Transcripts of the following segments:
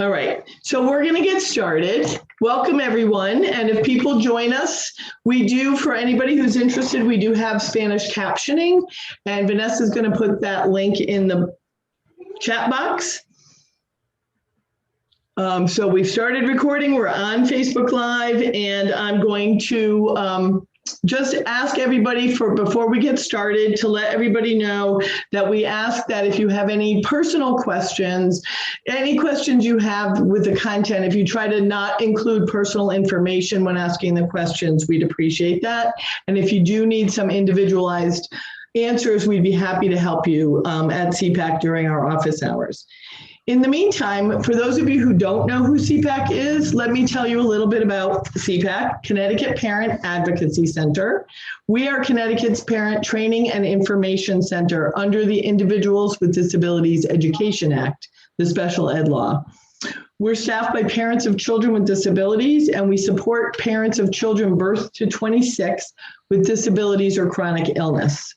All right, so we're going to get started. Welcome, everyone. And if people join us, we do, for anybody who's interested, we do have Spanish captioning. And Vanessa's going to put that link in the chat box. So we've started recording. We're on Facebook Live, and I'm going to just ask everybody before we get started to let everybody know that we ask that if you have any personal questions, any questions you have with the content, if you try to not include personal information when asking the questions, we'd appreciate that. And if you do need some individualized answers, we'd be happy to help you at CPAC during our office hours. In the meantime, for those of you who don't know who CPAC is, let me tell you a little bit about CPAC, Connecticut Parent Advocacy Center. We are Connecticut's Parent Training and Information Center under the Individuals with Disabilities Education Act, the special ed law. We're staffed by parents of children with disabilities, and we support parents of children birth to 26 with disabilities or chronic illness.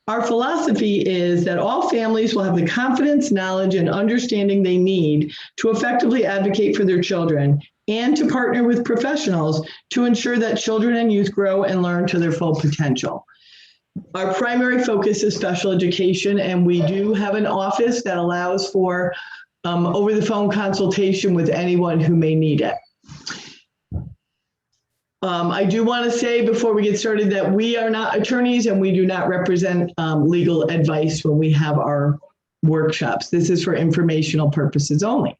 Our philosophy is that all families will have the confidence, knowledge, and understanding they need to effectively advocate for their children and to partner with professionals to ensure that children and youth grow and learn to their full potential. Our primary focus is special education, and we do have an office that allows for over-the-phone consultation with anyone who may need it. I do want to say before we get started that we are not attorneys and we do not represent legal advice when we have our workshops. This is for informational purposes only.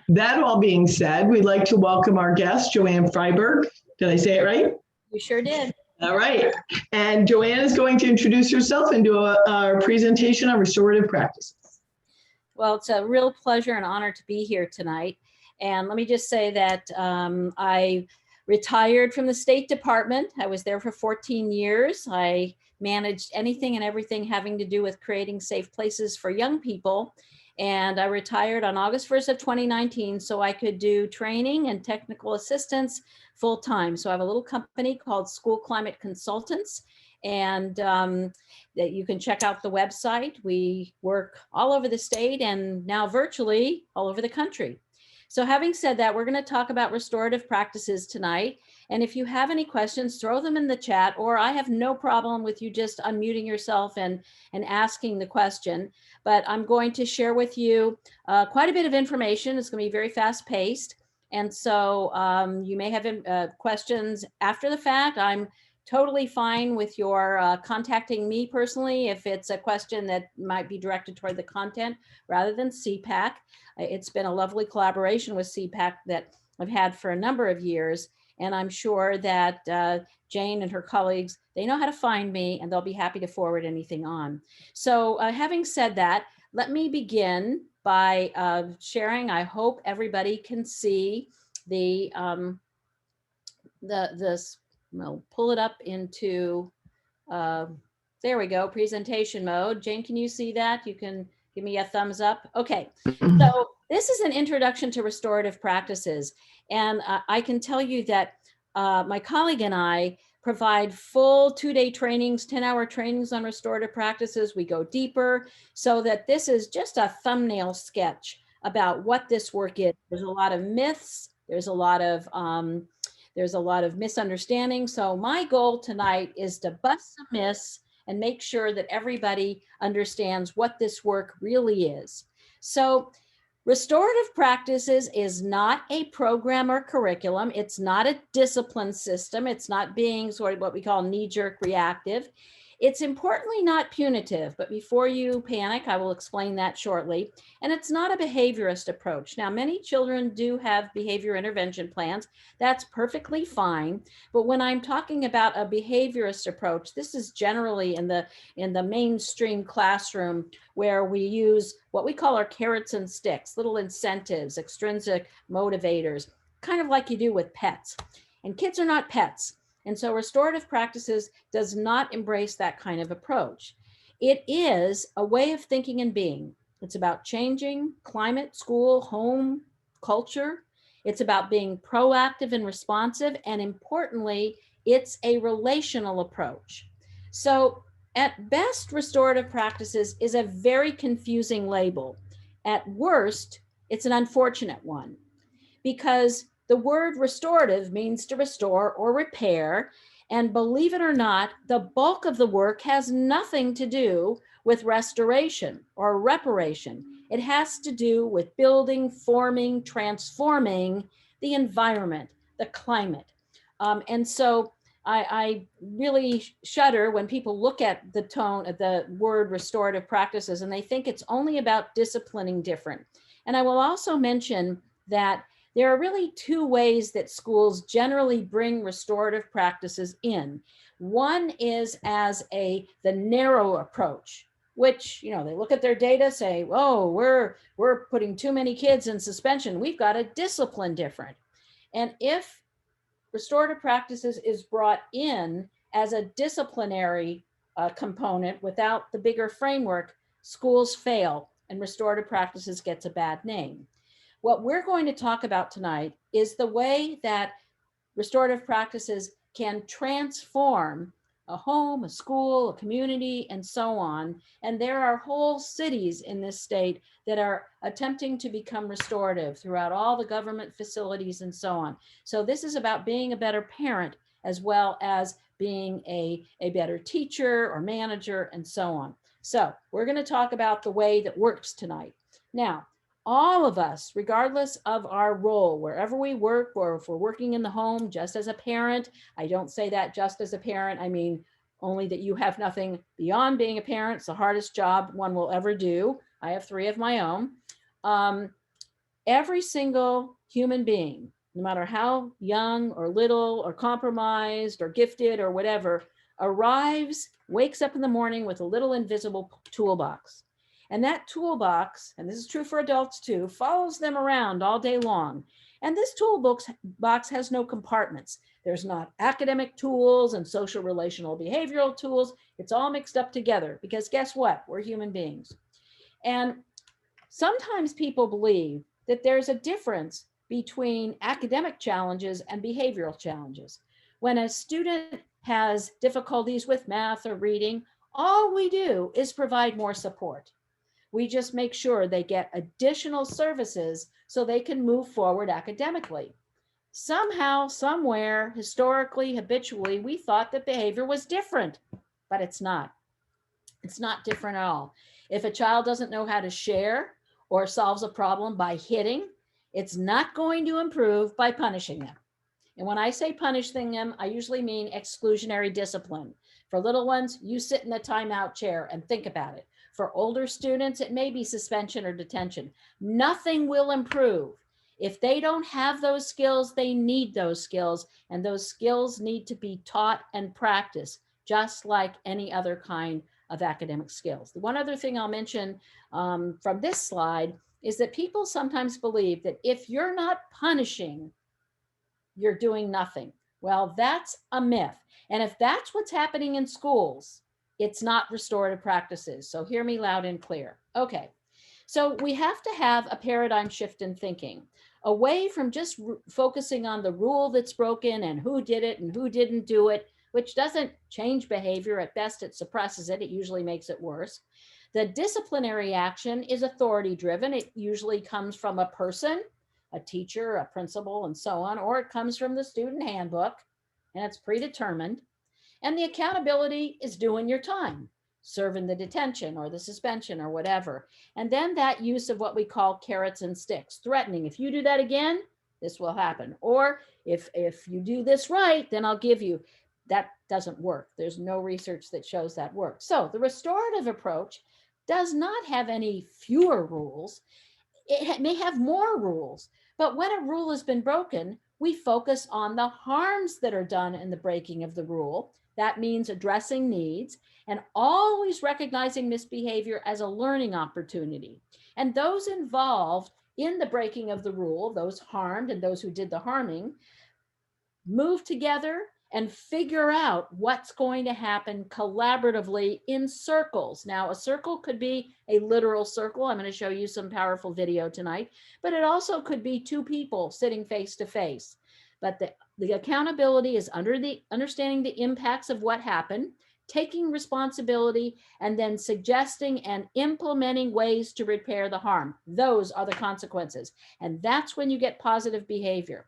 That all being said, we'd like to welcome our guest, Jo Ann Frieberg. Did I say it right? You sure did. All right. And Jo Ann is going to introduce herself and do our presentation on restorative practices. Well, it's a real pleasure and honor to be here tonight. And let me just say that I retired from the State Department. I was there for 14 years. I managed anything and everything having to do with creating safe places for young people. And I retired on August 1st of 2019 so I could do training and technical assistance full time. So I have a little company called School Climate Consultants, and that you can check out the website. We work all over the state and now virtually all over the country. So having said that, we're going to talk about restorative practices tonight. And if you have any questions, throw them in the chat, or I have no problem with you just unmuting yourself and asking the question. But I'm going to share with you quite a bit of information. It's going to be very fast paced. And so you may have questions after the fact. I'm totally fine with your contacting me personally if it's a question that might be directed toward the content rather than CPAC. It's been a lovely collaboration with CPAC that I've had for a number of years, and I'm sure that Jane and her colleagues, they know how to find me and they'll be happy to forward anything on. So having said that, let me begin by sharing. I hope everybody can see I'll pull it up into, there we go, presentation mode. Jane, can you see that? You can give me a thumbs up. Okay, so this is an introduction to restorative practices. And I can tell you that my colleague and I provide full 2-day trainings, 10-hour trainings on restorative practices. We go deeper so that this is just a thumbnail sketch about what this work is. There's a lot of myths. There's a lot of misunderstanding. So my goal tonight is to bust some myths and make sure that everybody understands what this work really is. So restorative practices is not a program or curriculum. It's not a discipline system. It's not being sort of what we call knee-jerk reactive. It's importantly not punitive, but before you panic, I will explain that shortly. And it's not a behaviorist approach. Now, many children do have behavior intervention plans. That's perfectly fine. But when I'm talking about a behaviorist approach, this is generally in the mainstream classroom where we use what we call our carrots and sticks, little incentives, extrinsic motivators, kind of like you do with pets. And kids are not pets. And so restorative practices does not embrace that kind of approach. It is a way of thinking and being. It's about changing climate, school, home, culture. It's about being proactive and responsive. And importantly, it's a relational approach. So at best, restorative practices is a very confusing label. At worst, It's an unfortunate one, because the word restorative means to restore or repair. And believe it or not, the bulk of the work has nothing to do with restoration or reparation. It has to do with building, forming, transforming the environment, the climate. And so I really shudder when people look at the tone of the word restorative practices and they think it's only about disciplining different. And I will also mention that there are really two ways that schools generally bring restorative practices in. One is as the narrow approach, which, they look at their data, say, oh, we're putting too many kids in suspension. We've got to discipline different. And if restorative practices is brought in as a disciplinary component without the bigger framework, schools fail and restorative practices gets a bad name. What we're going to talk about tonight is the way that restorative practices can transform a home, a school, a community, and so on. And there are whole cities in this state that are attempting to become restorative throughout all the government facilities and so on. So this is about being a better parent as well as being a better teacher or manager and so on. So we're going to talk about the way that works tonight. Now, all of us, regardless of our role, wherever we work, or if we're working in the home, just as a parent, I don't say that just as a parent, I mean only that you have nothing beyond being a parent. It's the hardest job one will ever do. I have 3 of my own. Every single human being, no matter how young or little or compromised or gifted or whatever, wakes up in the morning with a little invisible toolbox. And that toolbox, and this is true for adults too, follows them around all day long. And this toolbox has no compartments. There's not academic tools and social relational behavioral tools. It's all mixed up together because guess what? We're human beings. And sometimes people believe that there's a difference between academic challenges and behavioral challenges. When a student has difficulties with math or reading, all we do is provide more support. We just make sure they get additional services so they can move forward academically. Somehow, somewhere, historically, habitually, we thought that behavior was different, but it's not. It's not different at all. If a child doesn't know how to share or solves a problem by hitting, it's not going to improve by punishing them. And when I say punishing them, I usually mean exclusionary discipline. For little ones, you sit in the timeout chair and think about it. For older students, it may be suspension or detention. Nothing will improve. If they don't have those skills, they need those skills, and those skills need to be taught and practiced, just like any other kind of academic skills. The one other thing I'll mention from this slide is that people sometimes believe that if you're not punishing, you're doing nothing. Well, that's a myth. And if that's what's happening in schools, it's not restorative practices. So hear me loud and clear. Okay, so we have to have a paradigm shift in thinking, away from just focusing on the rule that's broken and who did it and who didn't do it, which doesn't change behavior. At best, it suppresses it. It usually makes it worse. The disciplinary action is authority driven. It usually comes from a person, a teacher, a principal, and so on, or it comes from the student handbook and it's predetermined. And the accountability is doing your time, serving the detention or the suspension or whatever. And then that use of what we call carrots and sticks, threatening, if you do that again, this will happen. Or if you do this right, then I'll give you. That doesn't work. There's no research that shows that works. So the restorative approach does not have any fewer rules. It may have more rules, but when a rule has been broken, we focus on the harms that are done in the breaking of the rule. That means addressing needs and always recognizing misbehavior as a learning opportunity. And those involved in the breaking of the rule, those harmed and those who did the harming, move together and figure out what's going to happen collaboratively in circles. Now, a circle could be a literal circle. I'm going to show you some powerful video tonight, but it also could be 2 people sitting face to face. But the accountability is under the understanding the impacts of what happened, taking responsibility, and then suggesting and implementing ways to repair the harm. Those are the consequences. And that's when you get positive behavior.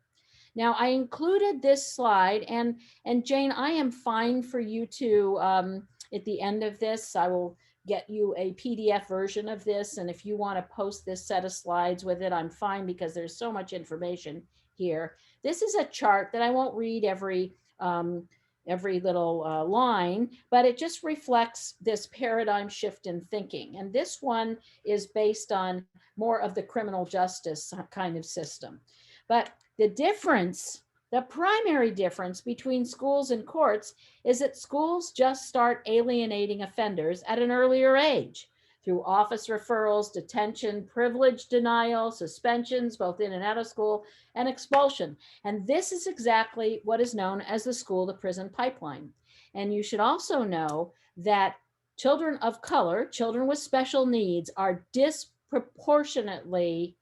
Now, I included this slide, and Jane, I am fine for you to, at the end of this, I will get you a PDF version of this. And if you want to post this set of slides with it, I'm fine, because there's so much information here. This is a chart that I won't read every little line, but it just reflects this paradigm shift in thinking. And this one is based on more of the criminal justice kind of system. But the difference, the primary difference between schools and courts, is that schools just start alienating offenders at an earlier age through office referrals, detention, privilege denial, suspensions, both in and out of school, and expulsion. And this is exactly what is known as the school to prison pipeline. And you should also know that children of color, children with special needs, are disproportionately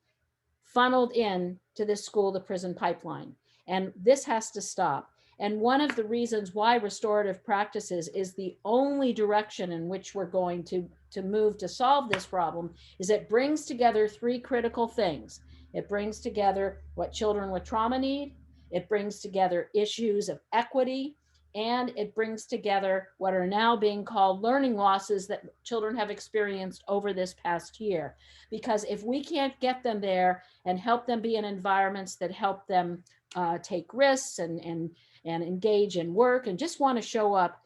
funneled in to this school to prison pipeline. And this has to stop. And one of the reasons why restorative practices is the only direction in which we're going to move to solve this problem is it brings together three critical things. It brings together what children with trauma need, it brings together issues of equity, and it brings together what are now being called learning losses that children have experienced over this past year. Because if we can't get them there and help them be in environments that help them take risks and engage in work and just want to show up,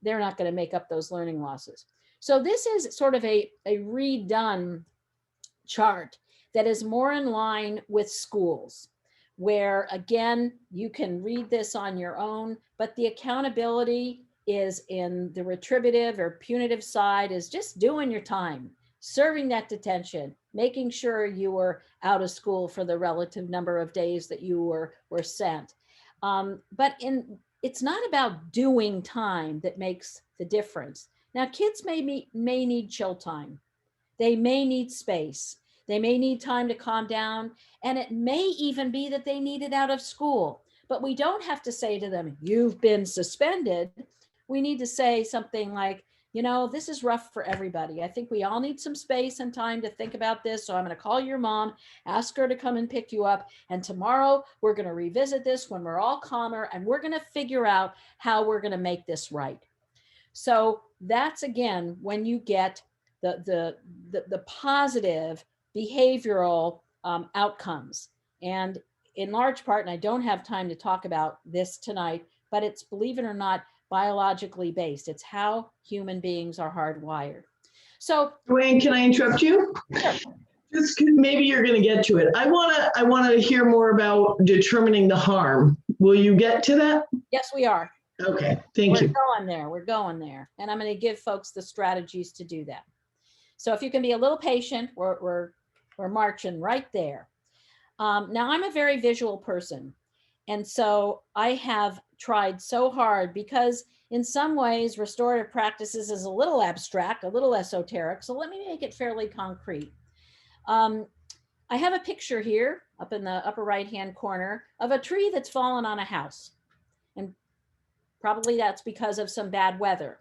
they're not going to make up those learning losses. So this is sort of a redone chart that is more in line with schools, where again, you can read this on your own, but the accountability is in the retributive or punitive side, is just doing your time, serving that detention, making sure you were out of school for the relative number of days that you were sent. But it's not about doing time that makes the difference. Now, kids may need chill time. They may need space. They may need time to calm down. And it may even be that they need it out of school. But we don't have to say to them, you've been suspended. We need to say something like, you know, this is rough for everybody. I think we all need some space and time to think about this. So I'm going to call your mom, ask her to come and pick you up. And tomorrow we're going to revisit this when we're all calmer, and we're going to figure out how we're going to make this right. So that's, again, when you get the positive behavioral outcomes. And in large part, and I don't have time to talk about this tonight, but it's, believe it or not, biologically based. It's how human beings are hardwired. So, Wayne, can I interrupt you? Sure. Just maybe you're going to get to it. I want to hear more about determining the harm. Will you get to that? Yes, we are. Okay, thank you. We're going there. And I'm going to give folks the strategies to do that. So if you can be a little patient, we're marching right there. Now, I'm a very visual person. And so I have tried so hard, because in some ways, restorative practices is a little abstract, a little esoteric. So let me make it fairly concrete. I have a picture here up in the upper right-hand corner of a tree that's fallen on a house. And probably that's because of some bad weather.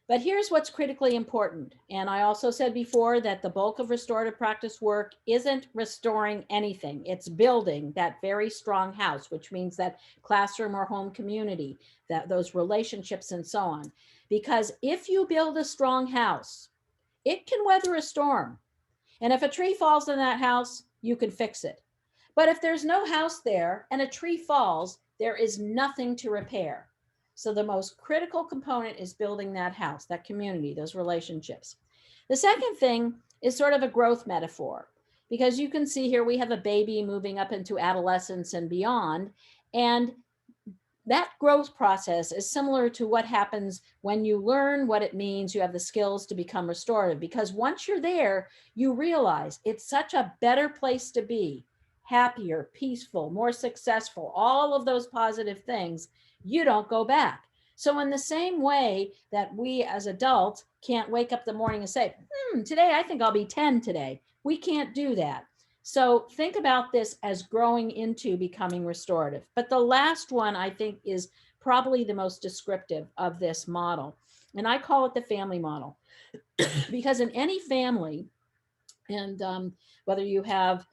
But here's what's critically important. And I also said before that the bulk of restorative practice work isn't restoring anything. It's building that very strong house, which means that classroom or home community, that those relationships and so on. Because if you build a strong house, it can weather a storm. And if a tree falls in that house, you can fix it. But if there's no house there and a tree falls, there is nothing to repair. So the most critical component is building that house, that community, those relationships. The second thing is sort of a growth metaphor, because you can see here we have a baby moving up into adolescence and beyond. And that growth process is similar to what happens when you learn what it means, you have the skills to become restorative. Because once you're there, you realize it's such a better place to be, happier, peaceful, more successful, all of those positive things. You don't go back. So in the same way that we as adults can't wake up in the morning and say, today I think I'll be 10 today. We can't do that. So think about this as growing into becoming restorative. But the last one I think is probably the most descriptive of this model. And I call it the family model because in any family, and whether you have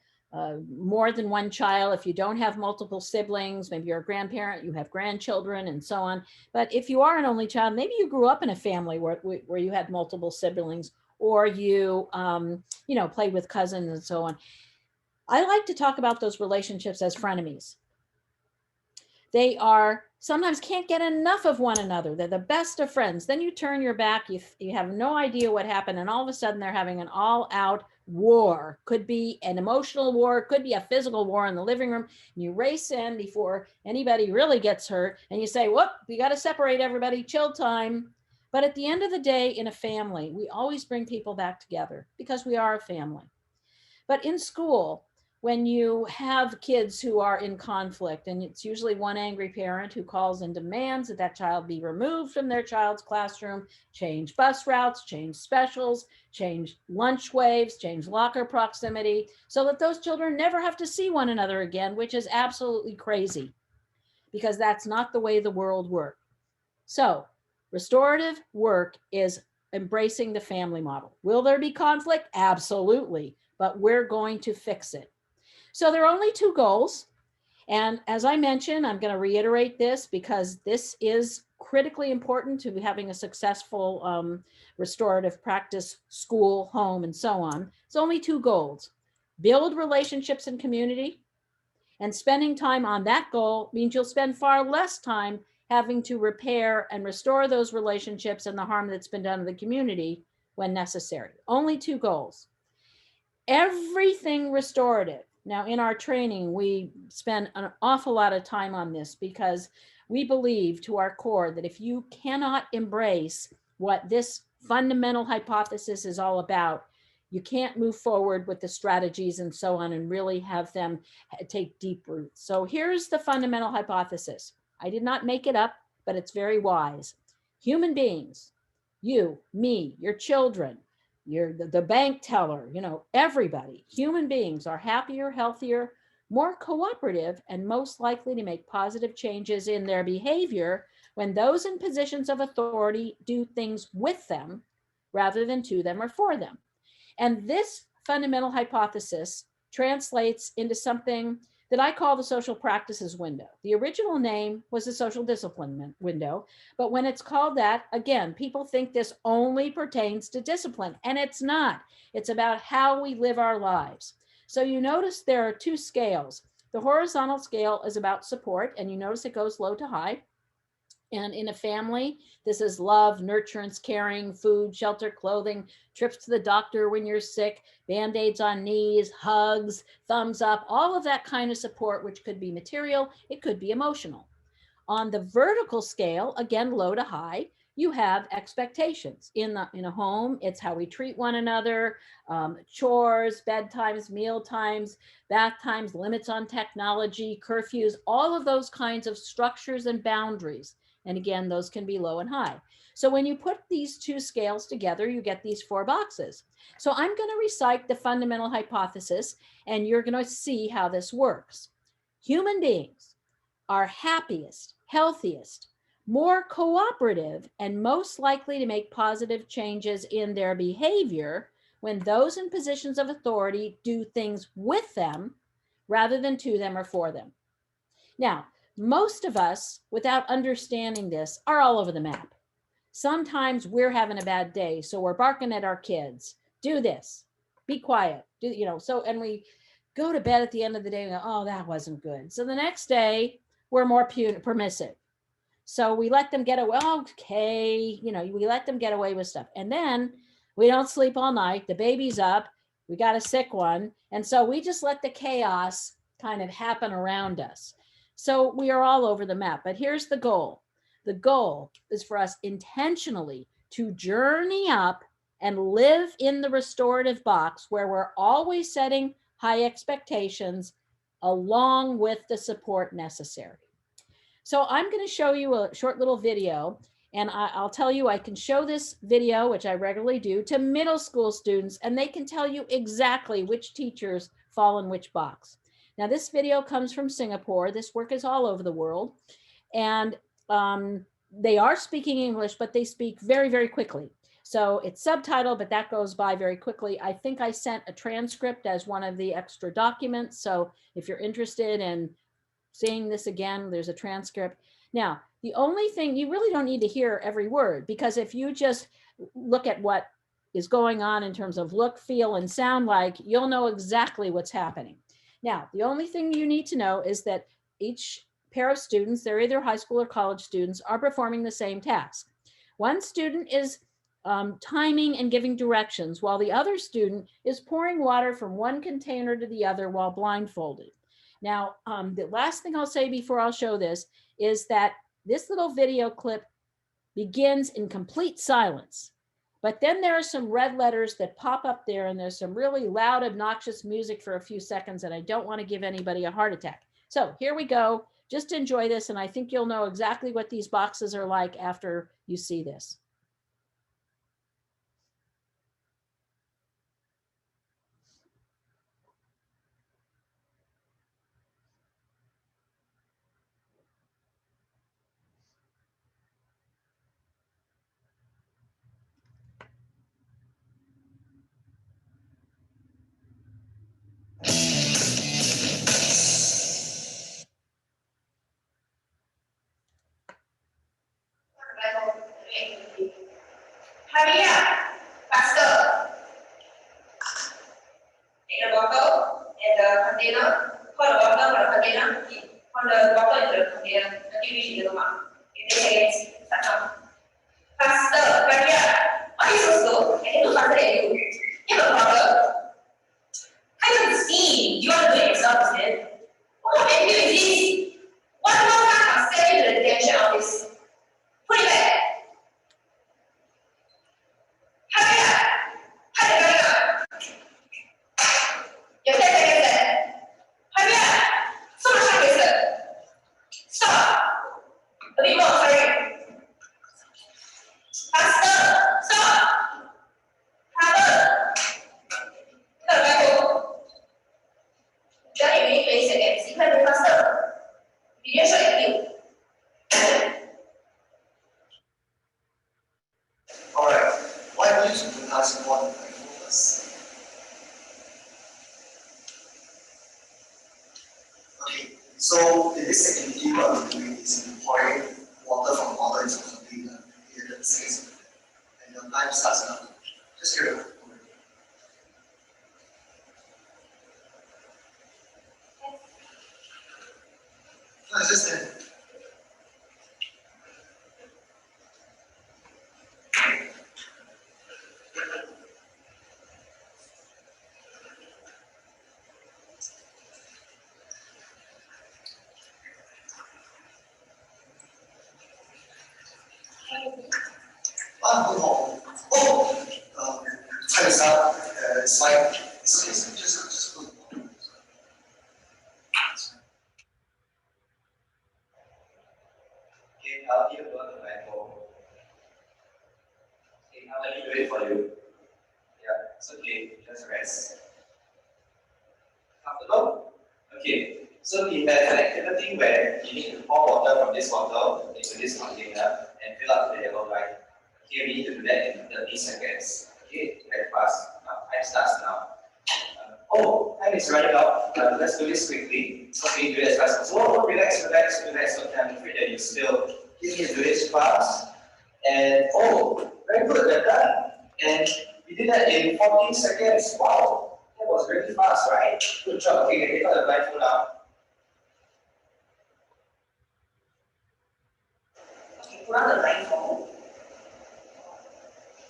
more than one child, if you don't have multiple siblings, maybe you're a grandparent, you have grandchildren and so on. But if you are an only child, maybe you grew up in a family where you had multiple siblings, or you, played with cousins and so on. I like to talk about those relationships as frenemies. They are sometimes can't get enough of one another. They're the best of friends. Then you turn your back, you have no idea what happened, and all of a sudden they're having an all-out war. Could be an emotional war, could be a physical war in the living room. And you race in before anybody really gets hurt, and you say, whoop, we got to separate everybody, chill time. But at the end of the day, in a family, we always bring people back together because we are a family. But in school, when you have kids who are in conflict, and it's usually one angry parent who calls and demands that that child be removed from their child's classroom, change bus routes, change specials, change lunch waves, change locker proximity, so that those children never have to see one another again, which is absolutely crazy because that's not the way the world works. So restorative work is embracing the family model. Will there be conflict? Absolutely, but we're going to fix it. So there are only two goals. And as I mentioned, I'm going to reiterate this because this is critically important to having a successful restorative practice, school, home, and so on. It's only two goals: build relationships and community. And spending time on that goal means you'll spend far less time having to repair and restore those relationships and the harm that's been done to the community when necessary. Only two goals. Everything restorative. Now, in our training, we spend an awful lot of time on this because we believe to our core that if you cannot embrace what this fundamental hypothesis is all about, you can't move forward with the strategies and so on and really have them take deep roots. So here's the fundamental hypothesis. I did not make it up, but it's very wise. Human beings, you, me, your children, you're the bank teller, everybody, human beings are happier, healthier, more cooperative, and most likely to make positive changes in their behavior when those in positions of authority do things with them rather than to them or for them. And this fundamental hypothesis translates into something that I call the social practices window. The original name was the social discipline window, but when it's called that, again, people think this only pertains to discipline, and it's not. It's about how we live our lives. So you notice there are two scales. The horizontal scale is about support, and you notice it goes low to high. And in a family, this is love, nurturance, caring, food, shelter, clothing, trips to the doctor when you're sick, Band-Aids on knees, hugs, thumbs up, all of that kind of support, which could be material, it could be emotional. On the vertical scale, again, low to high, you have expectations. In a home, it's how we treat one another, chores, bedtimes, meal times, bath times, limits on technology, curfews, all of those kinds of structures and boundaries. And again, those can be low and high. So when you put these two scales together, you get these four boxes. So I'm going to recite the fundamental hypothesis, and you're going to see how this works. Human beings are happiest, healthiest, more cooperative, and most likely to make positive changes in their behavior when those in positions of authority do things with them rather than to them or for them. Now, most of us, without understanding this, are all over the map. Sometimes we're having a bad day, so we're barking at our kids. Do this, be quiet, and we go to bed at the end of the day and go, oh, that wasn't good. So the next day, we're more permissive. So we let them get away. Okay, we let them get away with stuff. And then we don't sleep all night. The baby's up. We got a sick one. And so we just let the chaos kind of happen around us. So we are all over the map. But here's the goal. The goal is for us intentionally to journey up and live in the restorative box where we're always setting high expectations along with the support necessary. So I'm going to show you a short little video, and I'll tell you I can show this video, which I regularly do, to middle school students, and they can tell you exactly which teachers fall in which box. Now, this video comes from Singapore. This work is all over the world. And they are speaking English, but they speak very, very quickly. So it's subtitled, but that goes by very quickly. I think I sent a transcript as one of the extra documents. So if you're interested in seeing this again, there's a transcript. Now, the only thing, you really don't need to hear every word, because if you just look at what is going on in terms of look, feel, and sound like, you'll know exactly what's happening. Now, the only thing you need to know is that each pair of students, they're either high school or college students, are performing the same task. One student is timing and giving directions, while the other student is pouring water from one container to the other while blindfolded. Now, the last thing I'll say before I'll show this is that this little video clip begins in complete silence. But then there are some red letters that pop up there, and there's some really loud, obnoxious music for a few seconds, and I don't want to give anybody a heart attack. So here we go. Just enjoy this, and I think you'll know exactly what these boxes are like after you see this. Hurry up, faster. Take the bottle and the container. Pour the water from the container. Pour the bottle into the container until you reach the mark. In 10 seconds, start now. Faster, hurry up. Why are you so slow? I can do faster than you. You have a problem. I don't see. You want to do it yourself instead. What kind of is this? One more time, I'll send you to the detention office. Put it back. Hurry up! Hurry up! You're 10 seconds left. Hurry up! So much time wasted. Stop! A bit more, hurry. Faster! Stop! Harder! No, go. Done in 20 seconds. You can do faster. Video shot at you. Alright, why don't you do task 1 by focus? Okay, so in this activity, what we're doing is pouring water from water into a container. Okay, that says, and your time starts now. Just hear it. No, it's just that. Time is up. It's like, just go. Okay, I'll give you the blindfold. Okay, I'll let me do it for you. Yeah, it's okay, just rest. Comfortable? Okay, so we have an activity where you need to pour water from this bottle into this container and fill up the yellow line. Okay, we need to do that in 30 seconds. Okay, very fast. Now, time starts now. Time is running out. Let's do this quickly. Okay, do it as fast as possible. Oh, relax. Okay, I'm afraid that you still need to do this fast. And very good, we're done. And we did that in 14 seconds. Wow, that was really fast, right? Good job. Okay, take out the blindfold now. Okay, put on the blindfold.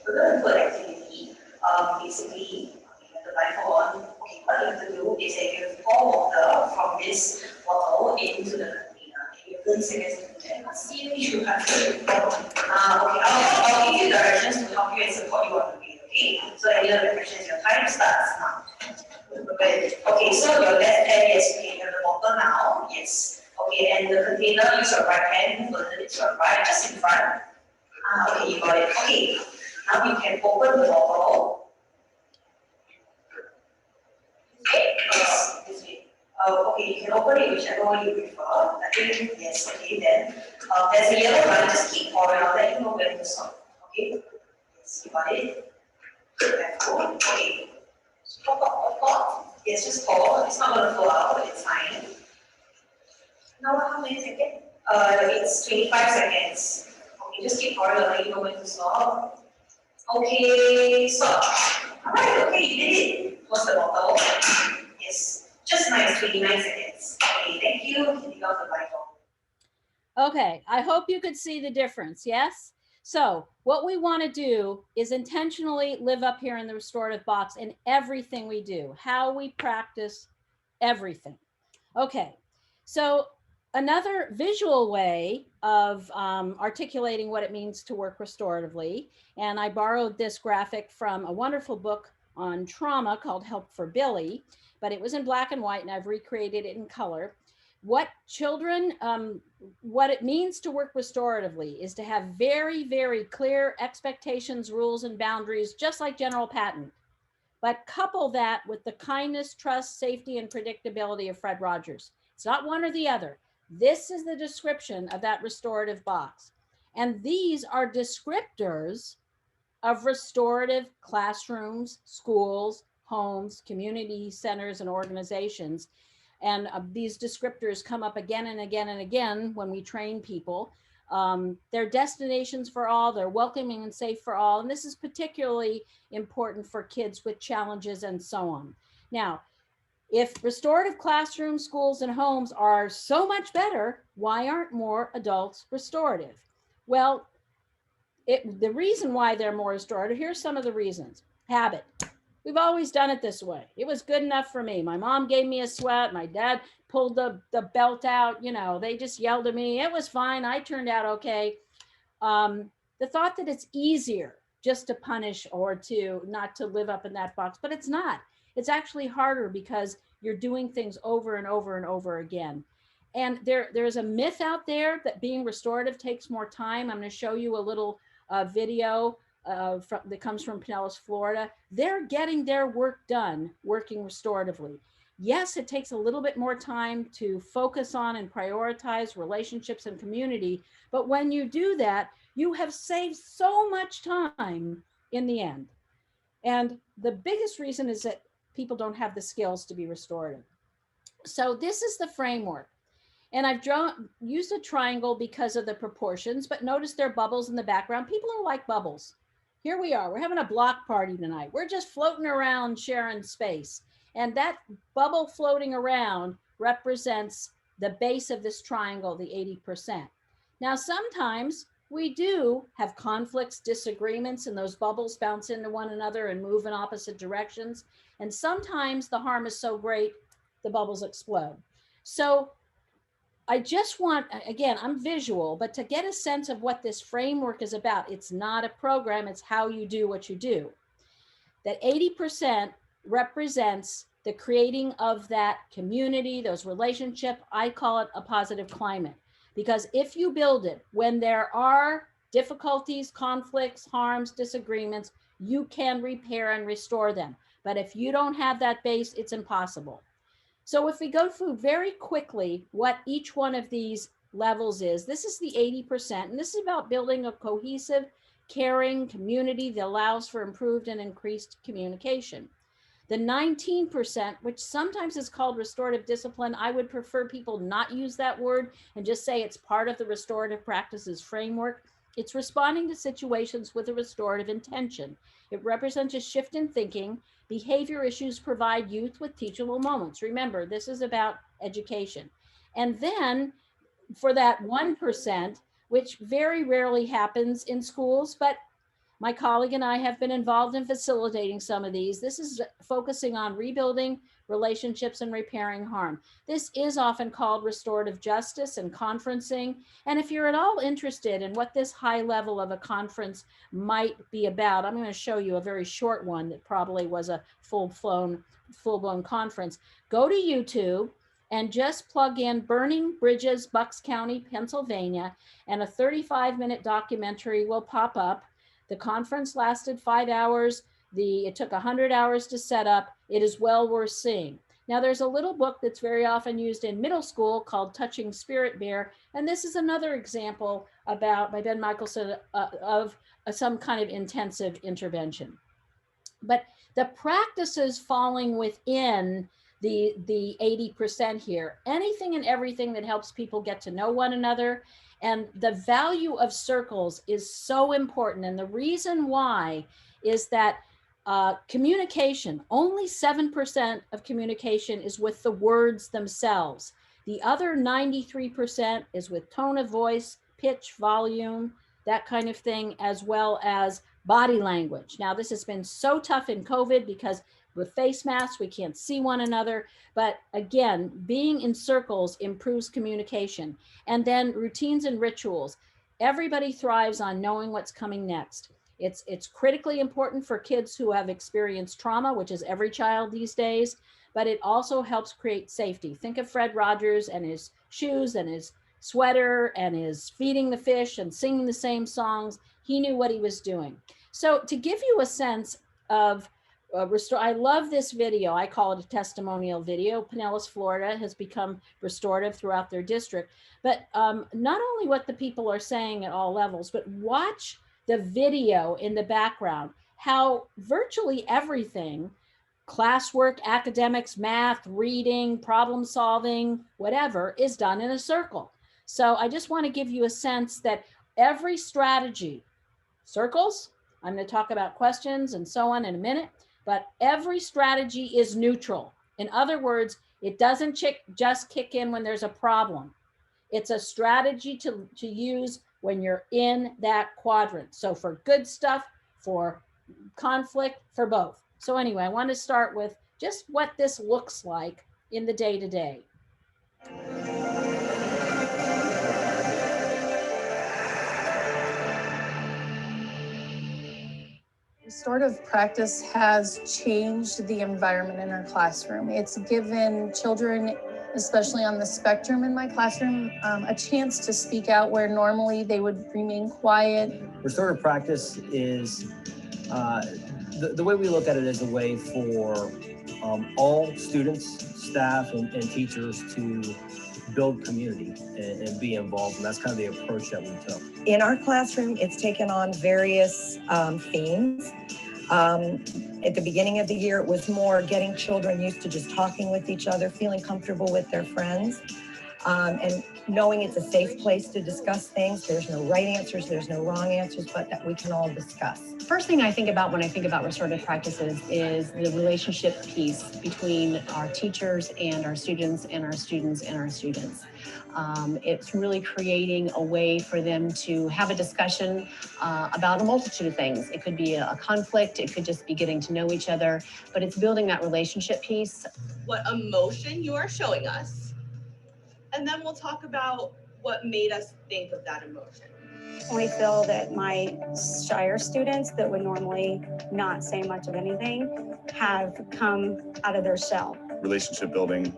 We're going to do an activity. Basically, you have the blindfold on. Okay, what you have to do is that you pour water from this bottle into the container. Okay, you have 30 seconds to do that. Let's see if you have to. Okay, I'll give you directions to help you and support you on the way. Okay, so that you know the directions. Your time starts now. Okay, so your left hand, yes, okay, you have the bottle now, yes. Okay, and the container, use your right hand, put it to your right, just in front. Okay, you got it. Okay, now you can open the bottle. Okay, yes, this way. Okay, you can open it whichever one you prefer. I think, yes, okay, then. There's a yellow line, just keep forward, I'll let you know when to stop. Okay? Yes, you got it. Careful. Okay. Stop. Yes, just pause. It's not going to flow out, it's fine. Now, how many seconds? It's 25 seconds. Okay, just keep forward, I'll let you know when to stop. Okay, stop. Alright, okay, you did it. Close the bottle. Yes, just nice, 29 seconds. Okay, thank you. Take out the Bible. Okay, I hope you could see the difference, yes? So what we want to do is intentionally live up here in the restorative box in everything we do, how we practice everything. Okay, so another visual way of articulating what it means to work restoratively, and I borrowed this graphic from a wonderful book on trauma called Help for Billy, but it was in black and white and I've recreated it in color. What children, what it means to work restoratively is to have very, very clear expectations, rules, and boundaries, just like General Patton. But couple that with the kindness, trust, safety, and predictability of Fred Rogers. It's not one or the other. This is the description of that restorative box. And these are descriptors of restorative classrooms, schools, homes, community centers, and organizations. And these descriptors come up again and again and again when we train people. They're destinations for all, they're welcoming and safe for all. And this is particularly important for kids with challenges and so on. Now, if restorative classrooms, schools, and homes are so much better, why aren't more adults restorative? Well, the reason why they're more restorative, here's some of the reasons. Habit. We've always done it this way. It was good enough for me. My mom gave me a sweat. My dad pulled the belt out. You know, they just yelled at me. It was fine. I turned out okay. The thought that it's easier just to punish or to not to live up in that box, but it's not. It's actually harder because you're doing things over and over and over again. And there's a myth out there that being restorative takes more time. I'm going to show you a little video that comes from Pinellas, Florida. They're getting their work done working restoratively. Yes, it takes a little bit more time to focus on and prioritize relationships and community, but when you do that, you have saved so much time in the end. And the biggest reason is that people don't have the skills to be restorative. So this is the framework. And I've used a triangle because of the proportions, but notice there are bubbles in the background. People are like bubbles. Here we are, we're having a block party tonight. We're just floating around sharing space. And that bubble floating around represents the base of this triangle, the 80%. Now, sometimes we do have conflicts, disagreements, and those bubbles bounce into one another and move in opposite directions. And sometimes the harm is so great, the bubbles explode. So I just want, again, I'm visual, but to get a sense of what this framework is about, it's not a program, it's how you do what you do. That 80% represents the creating of that community, those relationships. I call it a positive climate. Because if you build it, when there are difficulties, conflicts, harms, disagreements, you can repair and restore them. But if you don't have that base, it's impossible. So if we go through very quickly what each one of these levels is, this is the 80%, and this is about building a cohesive, caring community that allows for improved and increased communication. The 19%, which sometimes is called restorative discipline, I would prefer people not use that word and just say it's part of the restorative practices framework. It's responding to situations with a restorative intention. It represents a shift in thinking. Behavior issues provide youth with teachable moments. Remember, this is about education. And then for that 1%, which very rarely happens in schools, but my colleague and I have been involved in facilitating some of these. This is focusing on rebuilding relationships and repairing harm. This is often called restorative justice and conferencing. And if you're at all interested in what this high level of a conference might be about, I'm going to show you a very short one that probably was a full-blown conference. Go to YouTube and just plug in Burning Bridges, Bucks County, Pennsylvania, and a 35-minute documentary will pop up. The conference lasted 5 hours. It took 100 hours to set up. It is well worth seeing. Now there's a little book that's very often used in middle school called Touching Spirit Bear. And this is another example by Ben Michelson of some kind of intensive intervention. But the practices falling within the 80% here, anything and everything that helps people get to know one another. And the value of circles is so important. And the reason why is that communication, only 7% of communication is with the words themselves. The other 93% is with tone of voice, pitch, volume, that kind of thing, as well as body language. Now, this has been so tough in COVID because with face masks, we can't see one another. But again, being in circles improves communication. And then routines and rituals. Everybody thrives on knowing what's coming next. It's critically important for kids who have experienced trauma, which is every child these days, but it also helps create safety. Think of Fred Rogers and his shoes and his sweater and his feeding the fish and singing the same songs. He knew what he was doing. So to give you a sense of I love this video. I call it a testimonial video. Pinellas, Florida has become restorative throughout their district. But not only what the people are saying at all levels, but watch the video in the background, how virtually everything, classwork, academics, math, reading, problem solving, whatever, is done in a circle. So I just want to give you a sense that every strategy, circles, I'm going to talk about questions and so on in a minute, but every strategy is neutral. In other words, it doesn't just kick in when there's a problem. It's a strategy to use when you're in that quadrant. So for good stuff, for conflict, for both. So anyway, I want to start with just what this looks like in the day-to-day. Restorative practice has changed the environment in our classroom. It's given children, especially on the spectrum in my classroom, a chance to speak out where normally they would remain quiet. Restorative practice is, the way we look at it is a way for all students, staff, and teachers to build community and be involved. And that's kind of the approach that we took. In our classroom, it's taken on various themes. At the beginning of the year, it was more getting children used to just talking with each other, feeling comfortable with their friends, and knowing it's a safe place to discuss things. There's no right answers, there's no wrong answers, but that we can all discuss. First thing I think about when I think about restorative practices is the relationship piece between our teachers and our students and our students and our students. It's really creating a way for them to have a discussion about a multitude of things. It could be a conflict, it could just be getting to know each other, but it's building that relationship piece. What emotion you are showing us, and then we'll talk about what made us think of that emotion. I feel that my shyer students that would normally not say much of anything have come out of their shell. Relationship building,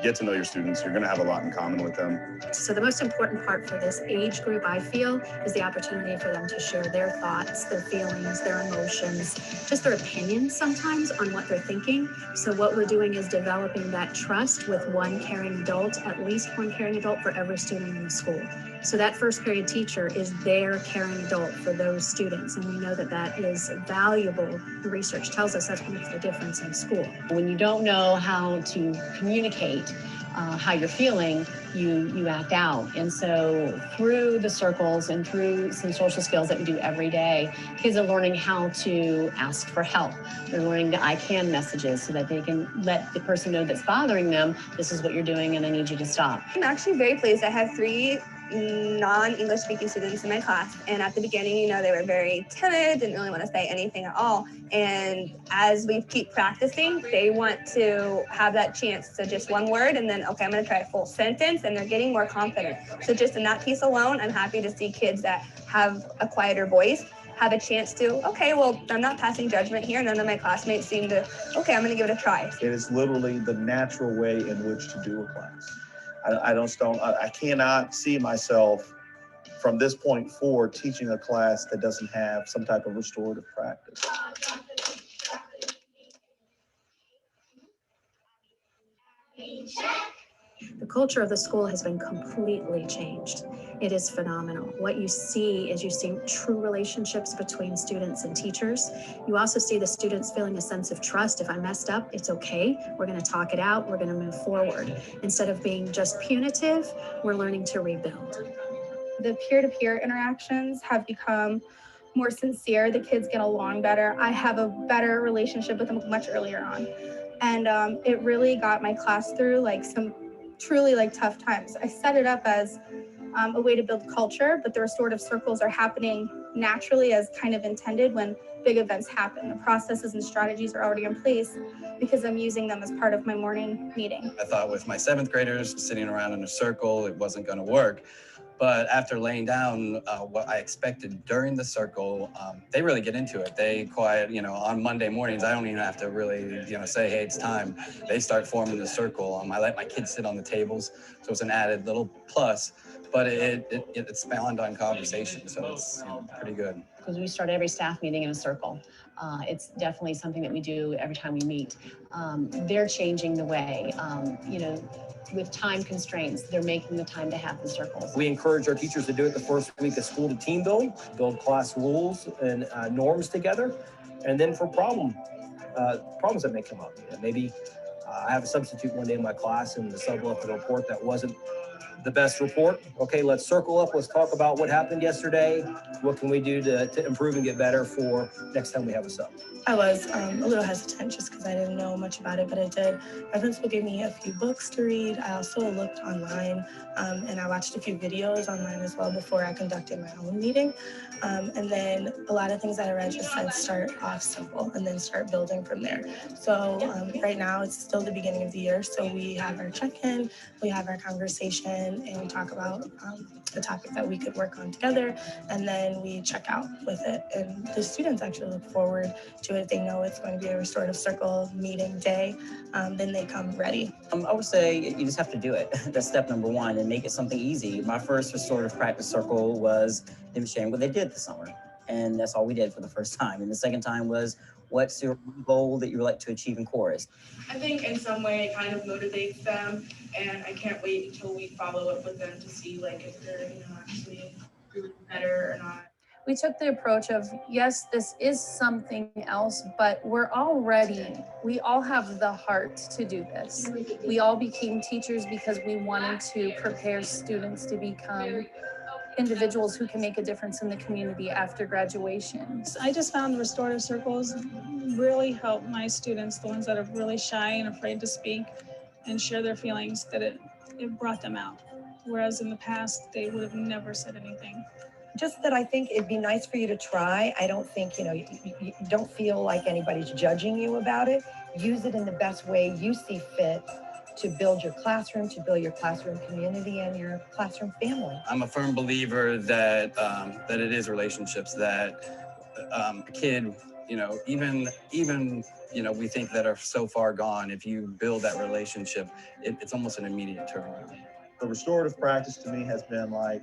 get to know your students. You're going to have a lot in common with them. So the most important part for this age group, I feel, is the opportunity for them to share their thoughts, their feelings, their emotions, just their opinions sometimes on what they're thinking. So what we're doing is developing that trust with one caring adult, at least one caring adult for every student in the school. So that first period teacher is their caring adult for those students. And we know that that is valuable. The research tells us that's what makes the difference in school. When you don't know how to communicate how you're feeling, you act out. And so through the circles and through some social skills that we do every day, kids are learning how to ask for help. They're learning the I can messages so that they can let the person know that's bothering them, this is what you're doing and I need you to stop. I'm actually very pleased. I have 3 non-English speaking students in my class, and at the beginning, they were very timid, didn't really want to say anything at all. And as we keep practicing, they want to have that chance to just one word and then, okay, I'm going to try a full sentence, and they're getting more confident. So just in that piece alone, I'm happy to see kids that have a quieter voice have a chance to, okay, well, I'm not passing judgment here. None of my classmates seem to, okay, I'm going to give it a try. It is literally the natural way in which to do a class. I cannot see myself from this point forward teaching a class that doesn't have some type of restorative practice. The culture of the school has been completely changed. It is phenomenal. What you see is you see true relationships between students and teachers. You also see the students feeling a sense of trust. If I messed up, it's okay. We're going to talk it out. We're going to move forward. Instead of being just punitive, we're learning to rebuild. The peer-to-peer interactions have become more sincere. The kids get along better. I have a better relationship with them much earlier on. And it really got my class through like some truly like tough times. I set it up as a way to build culture, but the restorative circles are happening naturally as kind of intended when big events happen. The processes and strategies are already in place because I'm using them as part of my morning meeting. I thought with my 7th graders sitting around in a circle, it wasn't going to work. But after laying down what I expected during the circle, they really get into it. They quiet, on Monday mornings, I don't even have to really, say, hey, it's time. They start forming the circle. I let my kids sit on the tables, so it's an added little plus. But it spawned on conversation, so it's pretty good. Because we start every staff meeting in a circle. It's definitely something that we do every time we meet. They're changing the way, with time constraints, they're making the time to have the circles. We encourage our teachers to do it the first week of school to team build class rules and norms together. And then for problems that may come up. Maybe I have a substitute one day in my class and the sub left a report that wasn't the best report. Okay, let's circle up. Let's talk about what happened yesterday. What can we do to improve and get better for next time we have a sub? I was a little hesitant just because I didn't know much about it, but I did. My principal gave me a few books to read. I also looked online and I watched a few videos online as well before I conducted my own meeting. And then a lot of things that I read just said start off simple and then start building from there. So right now it's still the beginning of the year. So we have our check-in, we have our conversation, and we talk about the topic that we could work on together. And then we check out with it. And the students actually look forward to it. They know it's going to be a restorative circle meeting day. Then they come ready. I would say you just have to do it. That's step number one, and make it something easy. My first restorative practice circle was them sharing what they did this summer. And that's all we did for the first time. And the second time was, what's your goal that you would like to achieve in chorus? I think in some way it kind of motivates them, and I can't wait until we follow up with them to see like if they're actually doing better or not. We took the approach of, yes, this is something else, but we're all ready. We all have the heart to do this. We all became teachers because we wanted to prepare students to become individuals who can make a difference in the community after graduation. I just found the restorative circles really help my students, the ones that are really shy and afraid to speak and share their feelings, that it brought them out. Whereas in the past, they would have never said anything. Just that I think it'd be nice for you to try. I don't think, you don't feel like anybody's judging you about it. Use it in the best way you see fit to build your classroom, to build your classroom community and your classroom family. I'm a firm believer that that it is relationships, that a kid, even we think that are so far gone. If you build that relationship, it's almost an immediate turnaround. The restorative practice to me has been like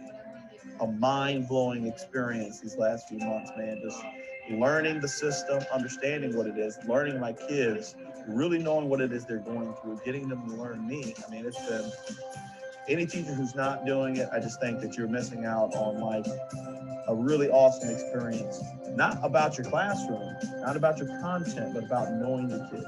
a mind-blowing experience these last few months, man. Just learning the system, understanding what it is, learning my kids, really knowing what it is they're going through, getting them to learn me. I mean, it's been, any teacher who's not doing it, I just think that you're missing out on like a really awesome experience. Not about your classroom, not about your content, but about knowing your kids.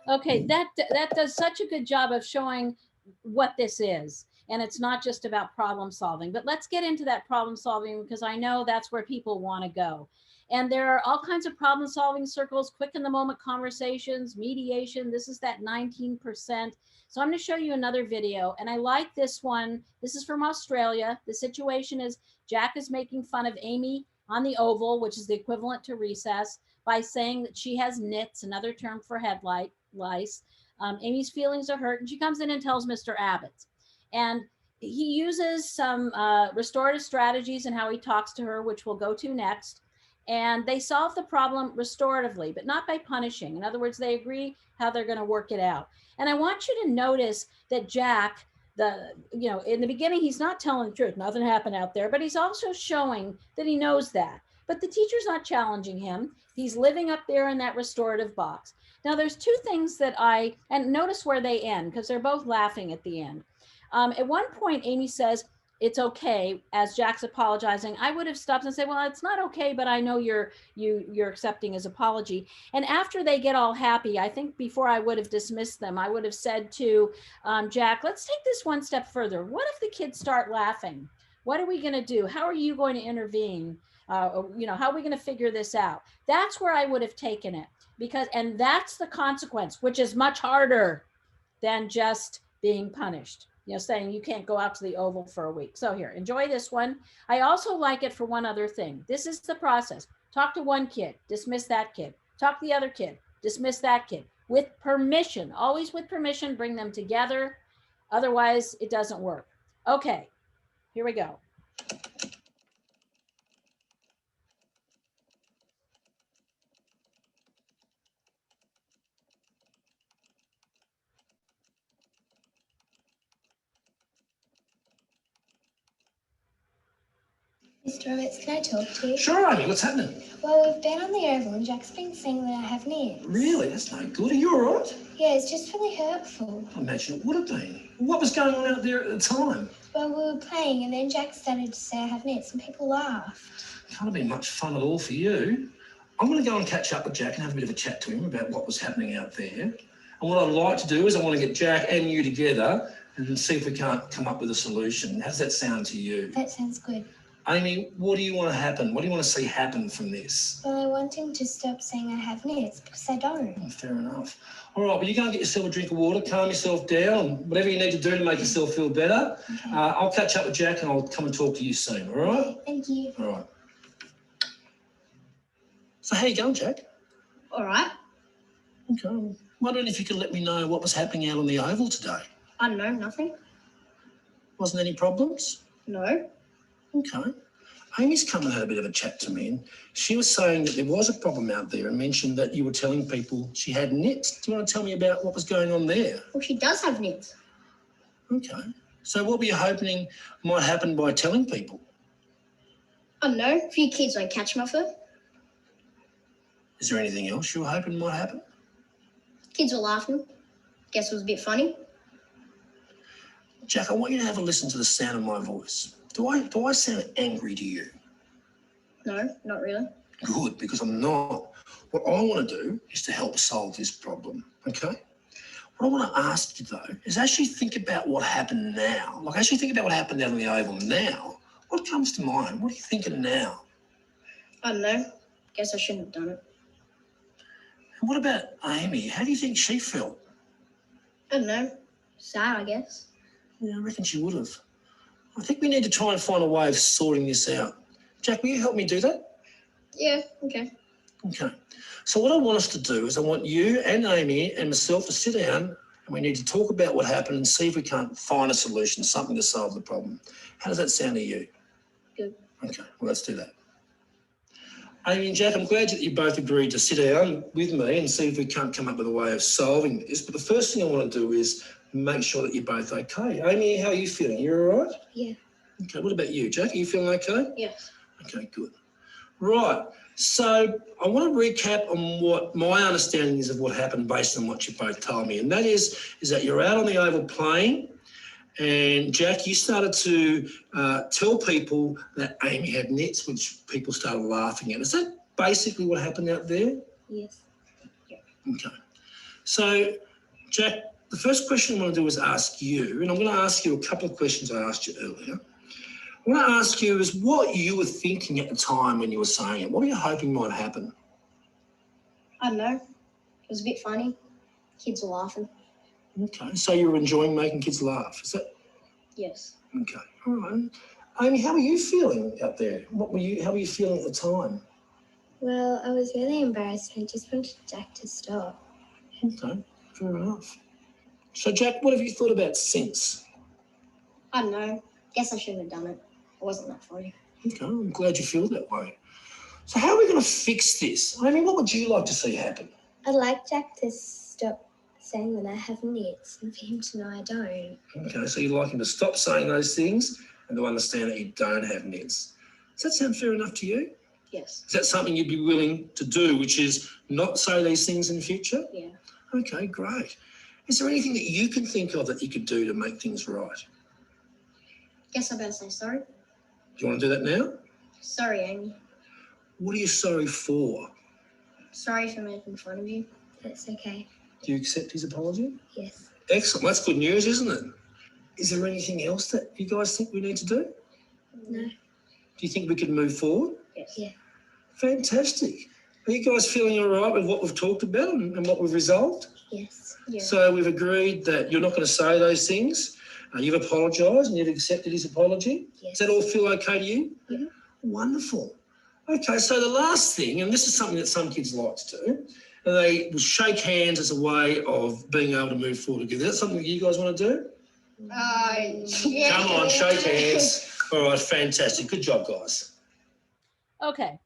Okay, that does such a good job of showing what this is. And it's not just about problem solving, but let's get into that problem solving, because I know that's where people want to go. And there are all kinds of problem solving circles, quick in the moment conversations, mediation. This is that 19%. So I'm going to show you another video. And I like this one. This is from Australia. The situation is Jack is making fun of Amy on the oval, which is the equivalent to recess, by saying that she has nits, another term for head lice. Amy's feelings are hurt, and she comes in and tells Mr. Abbott. And he uses some restorative strategies and how he talks to her, which we'll go to next. And they solve the problem restoratively, but not by punishing. In other words, they agree how they're going to work it out. And I want you to notice that Jack, in the beginning, he's not telling the truth. Nothing happened out there, but he's also showing that he knows that. but the teacher's not challenging him. He's living up there in that restorative box. Now there's two things that and notice where they end, because they're both laughing at the end. At one point, Amy says, it's okay, as Jack's apologizing. I would have stopped and said, well, it's not okay, but I know you're accepting his apology. And after they get all happy, I think before I would have dismissed them, I would have said to Jack, let's take this one step further. What if the kids start laughing? What are we going to do? How are you going to intervene? How are we going to figure this out? That's where I would have taken it, and that's the consequence, which is much harder than just being punished. Saying you can't go out to the Oval for a week. So here, enjoy this one. I also like it for one other thing. This is the process. Talk to one kid, dismiss that kid. Talk to the other kid, dismiss that kid. With permission, always with permission, bring them together. Otherwise, it doesn't work. Okay, here we go. Mr. Roberts, can I talk to you? Sure, Amy, what's happening? Well, we've been on the Oval and Jack's been saying that I have nits. Really? That's no good. Are you all right? Yeah, it's just really hurtful. I imagine it would have been. What was going on out there at the time? Well, we were playing and then Jack started to say I have nits and people laughed. Can't have been much fun at all for you. I'm going to go and catch up with Jack and have a bit of a chat to him about what was happening out there. And what I'd like to do is I want to get Jack and you together and see if we can't come up with a solution. How does that sound to you? That sounds good. Amy, what do you want to happen? What do you want to see happen from this? Well, I want him to stop saying I have nits because I don't. Oh, fair enough. All right, well, you go and get yourself a drink of water, calm yourself down, whatever you need to do to make yourself feel better. Okay. I'll catch up with Jack and I'll come and talk to you soon, all right? Okay, thank you. All right. So how you going, Jack? All right. Okay. I'm wondering if you could let me know what was happening out on the Oval today. I don't know, nothing. Wasn't any problems? No. Okay. Amy's come and had a bit of a chat to me, and she was saying that there was a problem out there and mentioned that you were telling people she had nits. Do you want to tell me about what was going on there? Well, she does have nits. Okay. So what were you hoping might happen by telling people? I don't know. A few kids won't catch them off her. Is there anything else you were hoping might happen? Kids were laughing. Guess it was a bit funny. Jack, I want you to have a listen to the sound of my voice. Do I sound angry to you? No, not really. Good, because I'm not. What I want to do is to help solve this problem, okay? What I want to ask you, though, is actually think about what happened now. Like, actually think about what happened down on the Oval now. What comes to mind? What are you thinking now? I don't know. Guess I shouldn't have done it. And what about Amy? How do you think she felt? I don't know. Sad, I guess. Yeah, I reckon she would have. I think we need to try and find a way of sorting this out. Jack, will you help me do that? Yeah, okay. Okay. So what I want us to do is I want you and Amy and myself to sit down and we need to talk about what happened and see if we can't find a solution, something to solve the problem. How does that sound to you? Good. Okay, well, let's do that. Amy and Jack, I'm glad that you both agreed to sit down with me and see if we can't come up with a way of solving this. But the first thing I want to do is make sure that you're both okay. Amy, how are you feeling? You all right? Yeah. Okay, what about you, Jack? Are you feeling okay? Yes. Okay, good. Right, so I want to recap on what my understanding is of what happened based on what you both told me, and that is that you're out on the Oval playing, and Jack, you started to tell people that Amy had nits, which people started laughing at. Is that basically what happened out there? Yes. Okay. So, Jack, the first question I want to do is ask you, and I'm going to ask you a couple of questions I asked you earlier. I want to ask you is what you were thinking at the time when you were saying it. What were you hoping might happen? I don't know. It was a bit funny. Kids were laughing. Okay, so you were enjoying making kids laugh, is that? Yes. Okay, all right. Amy, how were you feeling out there? How were you feeling at the time? Well, I was really embarrassed and I just wanted Jack to stop. Okay, fair enough. So, Jack, what have you thought about since? I don't know. Guess I shouldn't have done it. It wasn't that funny. Okay, I'm glad you feel that way. So how are we going to fix this? I mean, what would you like to see happen? I'd like Jack to stop saying that I have nits and for him to know I don't. Okay, so you'd like him to stop saying those things and to understand that you don't have nits. Does that sound fair enough to you? Yes. Is that something you'd be willing to do, which is not say these things in the future? Yeah. Okay, great. Is there anything that you can think of that you could do to make things right? Guess I better say sorry. Do you want to do that now? Sorry, Amy. What are you sorry for? Sorry for making fun of you. That's okay. Do you accept his apology? Yes. Excellent. That's good news, isn't it? Is there anything else that you guys think we need to do? No. Do you think we can move forward? Yes. Yeah. Fantastic. Are you guys feeling all right with what we've talked about and what we've resolved? Yes. Yeah. So we've agreed that you're not going to say those things. You've apologised and you've accepted his apology. Yes. Does that all feel okay to you? Yeah. Wonderful. Okay, so the last thing, and this is something that some kids like to do, and they will shake hands as a way of being able to move forward together. Is that something that you guys want to do? Yeah. Come on, shake hands. All right, fantastic. Good job, guys. Okay.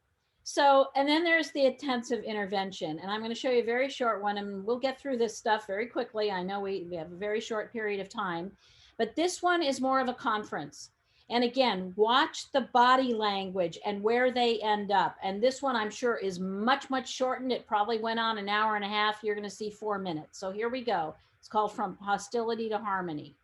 So, and then there's the intensive intervention, and I'm going to show you a very short one, and we'll get through this stuff very quickly. I know we have a very short period of time, but this one is more of a conference. And again, watch the body language and where they end up. And this one I'm sure is much, much shortened. It probably went on an hour and a half. You're going to see 4 minutes. So here we go. It's called From Hostility to Harmony.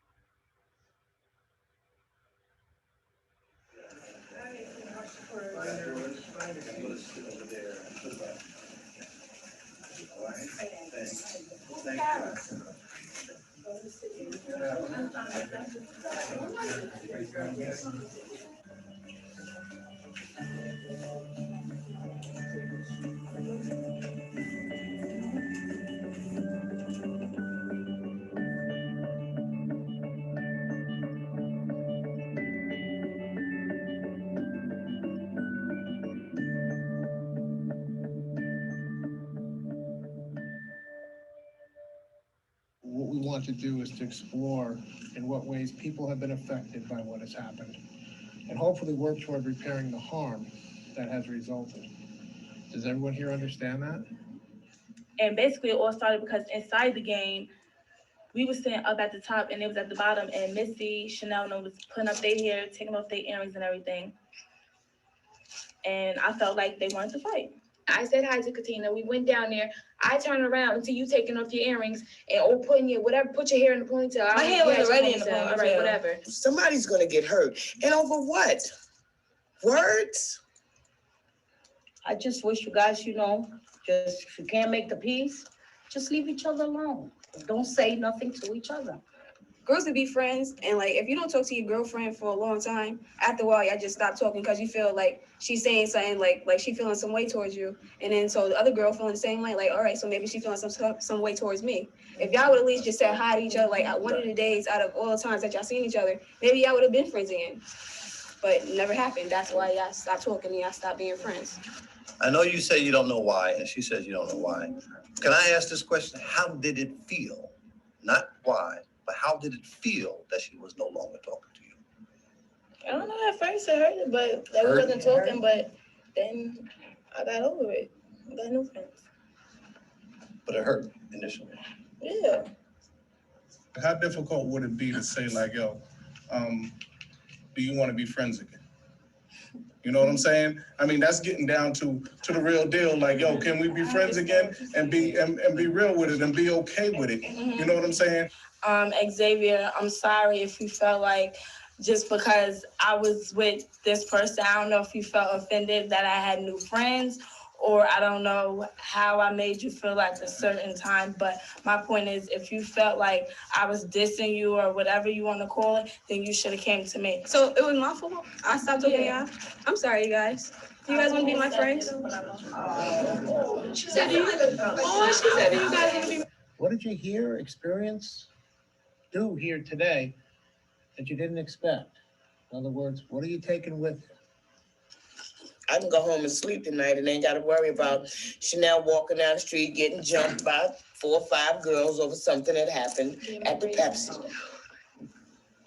What we want to do is to explore in what ways people have been affected by what has happened, and hopefully work toward repairing the harm that has resulted. Does everyone here understand that? And basically it all started because inside the game, we were sitting up at the top and it was at the bottom, and Missy, Chanel, and was putting up their hair, taking off their earrings and everything. And I felt like they wanted to fight. I said hi to Katina. We went down there. I turned around and see you taking off your earrings and putting your whatever, put your hair in the ponytail. My hair was already in the ponytail. All right, whatever. Somebody's gonna get hurt. And over what? Words? I just wish you guys, just if you can't make the peace, just leave each other alone. Don't say nothing to each other. Girls would be friends, and like if you don't talk to your girlfriend for a long time, after a while y'all just stop talking because you feel like she's saying something like she feeling some way towards you, and then so the other girl feeling the same way, like all right, so maybe she feeling some way towards me. If y'all would at least just said hi to each other, like one of the days out of all the times that y'all seen each other, maybe y'all would have been friends again. But it never happened. That's why y'all stopped talking and y'all stopped being friends. I know you say you don't know why, and she says you don't know why. Can I ask this question? How did it feel? Not why, but how did it feel that she was no longer talking to you? I don't know. At first it hurt, but we wasn't talking. But then I got over it. I got new friends. But it hurt initially. Yeah. How difficult would it be to say like, yo, do you want to be friends again? You know what I'm saying? I mean, that's getting down to the real deal. Like, yo, can we be friends again and be real with it and be okay with it? You know what I'm saying? Xavier, I'm sorry if you felt like just because I was with this person, I don't know if you felt offended that I had new friends, or I don't know how I made you feel like a certain time. But my point is, if you felt like I was dissing you or whatever you want to call it, then you should have came to me. So it was my fault. I stopped talking to y'all. I'm sorry, you guys. You guys want to be my friends? She said, you guys want to be. What did you hear, experience, do here today that you didn't expect? In other words, what are you taking with you? I can go home and sleep tonight and ain't got to worry about Chanel walking down the street getting jumped by 4 or 5 girls over something that happened at the Pepsi.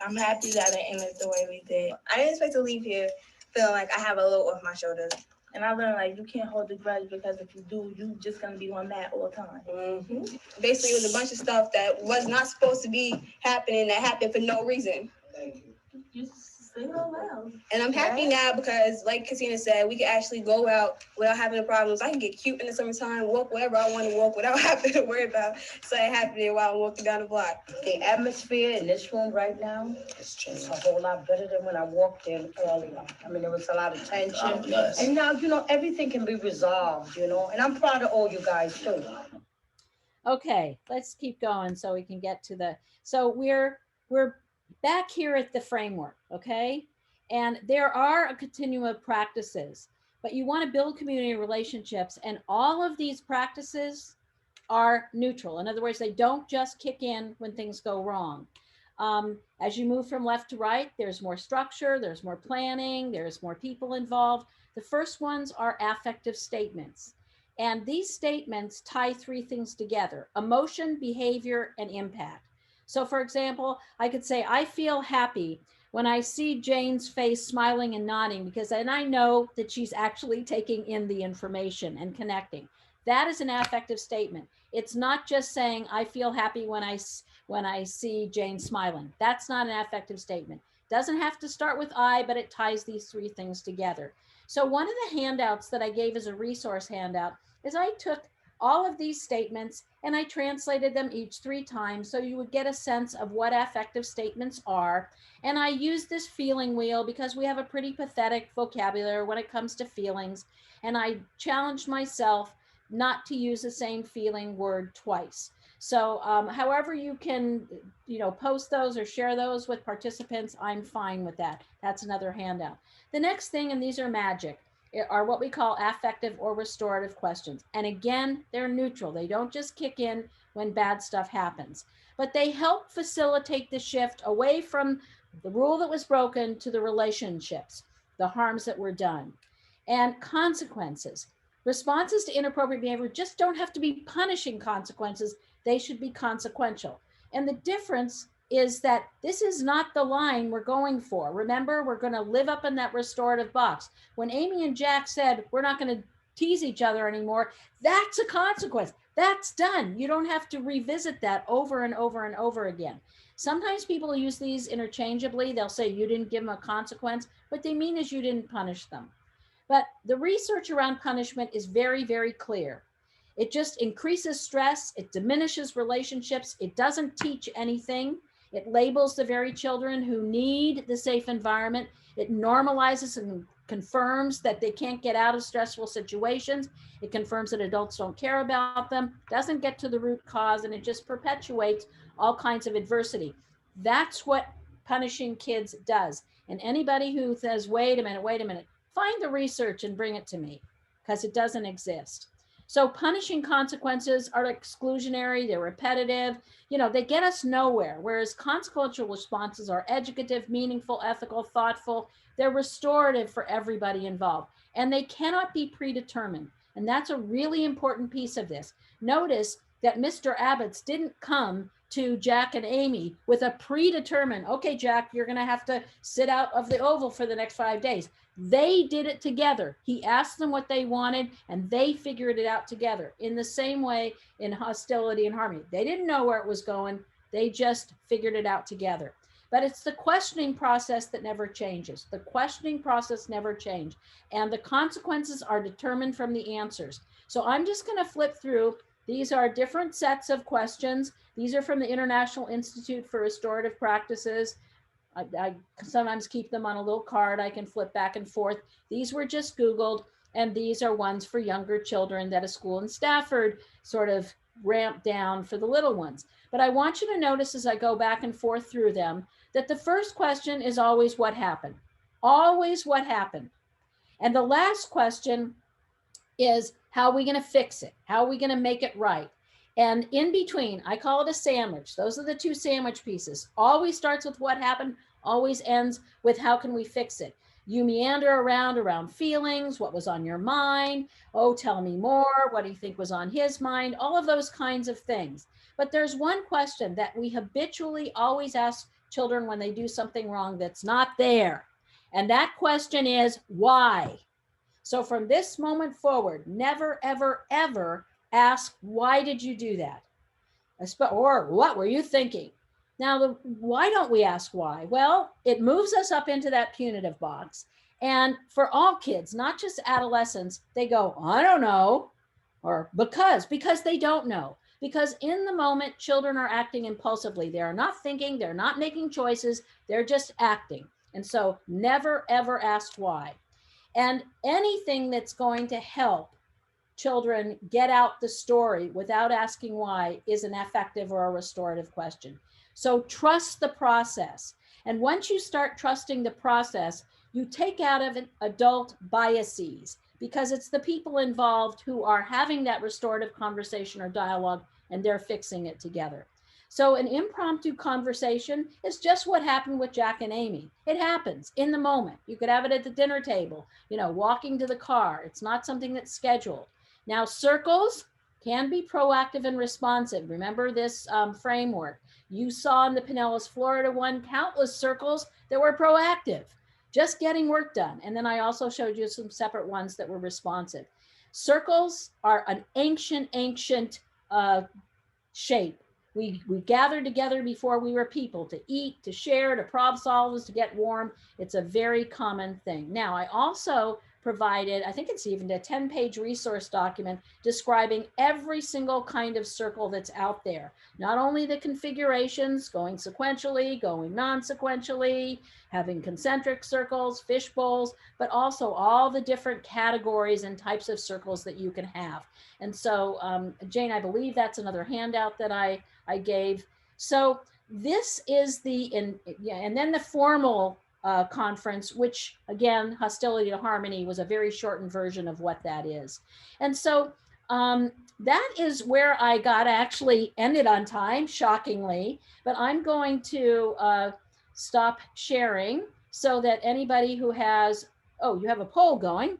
I'm happy that it ended the way we did. I didn't expect to leave here feeling like I have a load off my shoulders. And I learned like you can't hold a grudge, because if you do, you just gonna be on that all the time. Mm-hmm. Basically, it was a bunch of stuff that was not supposed to be happening that happened for no reason. Thank you. You And I'm happy now because, like Christina said, we can actually go out without having problems. I can get cute in the summertime, walk wherever I want to walk without having to worry about something happening while I'm walking down the block. The atmosphere in this room right now is a whole lot better than when I walked in earlier. I mean, there was a lot of tension. Oh, yes. And now, everything can be resolved, and I'm proud of all you guys too. Okay, let's keep going so we can get to so we're back here at the framework, okay? And there are a continuum of practices, but you want to build community relationships, and all of these practices are neutral. In other words, they don't just kick in when things go wrong. As you move from left to right, there's more structure, there's more planning, there's more people involved. The first ones are affective statements. And these statements tie three things together: emotion, behavior, and impact. So for example, I could say, I feel happy when I see Jane's face smiling and nodding, because then I know that she's actually taking in the information and connecting. That is an affective statement. It's not just saying, I feel happy when I see Jane smiling. That's not an affective statement. Doesn't have to start with I, but it ties these three things together. So one of the handouts that I gave as a resource handout is I took all of these statements and I translated them each 3 times so you would get a sense of what affective statements are. And I used this feeling wheel because we have a pretty pathetic vocabulary when it comes to feelings. And I challenged myself not to use the same feeling word twice. So however you can, post those or share those with participants, I'm fine with that. That's another handout. The next thing, and these are magic, are what we call affective or restorative questions. And again, they're neutral. They don't just kick in when bad stuff happens, but they help facilitate the shift away from the rule that was broken to the relationships, the harms that were done. And consequences. Responses to inappropriate behavior just don't have to be punishing consequences. They should be consequential. And the difference is that this is not the line we're going for. Remember, we're going to live up in that restorative box. When Amy and Jack said, we're not going to tease each other anymore, that's a consequence. That's done. You don't have to revisit that over and over and over again. Sometimes people use these interchangeably. They'll say you didn't give them a consequence. What they mean is you didn't punish them. But the research around punishment is very, very clear. It just increases stress. It diminishes relationships. It doesn't teach anything. It labels the very children who need the safe environment. It normalizes and confirms that they can't get out of stressful situations. It confirms that adults don't care about them, doesn't get to the root cause, and it just perpetuates all kinds of adversity. That's what punishing kids does. And anybody who says, wait a minute, find the research and bring it to me, because it doesn't exist. So punishing consequences are exclusionary, they're repetitive, they get us nowhere, whereas consequential responses are educative, meaningful, ethical, thoughtful. They're restorative for everybody involved, and they cannot be predetermined. And that's a really important piece of this. Notice that Mr. Abbott's didn't come to Jack and Amy with a predetermined, okay, Jack, you're going to have to sit out of the oval for the next 5 days. They did it together. He asked them what they wanted and they figured it out together. In the same way in Hostility and Harmony. They didn't know where it was going. They just figured it out together. But it's the questioning process that never changes. The questioning process never changes. And the consequences are determined from the answers. So I'm just going to flip through. These are different sets of questions. These are from the International Institute for Restorative Practices. I sometimes keep them on a little card. I can flip back and forth. These were just Googled, and these are ones for younger children that a school in Stafford sort of ramped down for the little ones. But I want you to notice as I go back and forth through them, that the first question is always what happened? Always what happened? And the last question is, how are we going to fix it? How are we going to make it right? And in between, I call it a sandwich. Those are the 2 sandwich pieces. Always starts with what happened, always ends with how can we fix it? You meander around feelings, what was on your mind? Oh, tell me more. What do you think was on his mind? All of those kinds of things. But there's one question that we habitually always ask children when they do something wrong that's not there. And that question is, why? So from this moment forward, never, ever, ever ask, why did you do that? Or what were you thinking? Now, why don't we ask why? Well, it moves us up into that punitive box. And for all kids, not just adolescents, they go, I don't know, or because they don't know. Because in the moment, children are acting impulsively. They are not thinking, they're not making choices, they're just acting. And so never, ever ask why. And anything that's going to help children get out the story without asking why is an affective or a restorative question. So trust the process. And once you start trusting the process, you take out of it adult biases, because it's the people involved who are having that restorative conversation or dialogue, and they're fixing it together. So an impromptu conversation is just what happened with Jack and Amy. It happens in the moment. You could have it at the dinner table, walking to the car. It's not something that's scheduled. Now, circles can be proactive and responsive. Remember this framework. You saw in the Pinellas, Florida one, countless circles that were proactive, just getting work done. And then I also showed you some separate ones that were responsive. Circles are an ancient shape. We gathered together before we were people to eat, to share, to problem solve, to get warm. It's a very common thing. Now, I also provided, I think it's even a 10-page resource document describing every single kind of circle that's out there. Not only the configurations, going sequentially, going non-sequentially, having concentric circles, fish bowls, but also all the different categories and types of circles that you can have. And so, Jane, I believe that's another handout that I gave. So this is and then the formal conference, which again, Hostility to Harmony was a very shortened version of what that is. And so that is where I actually ended on time, shockingly, but I'm going to stop sharing so that anybody who has, you have a poll going.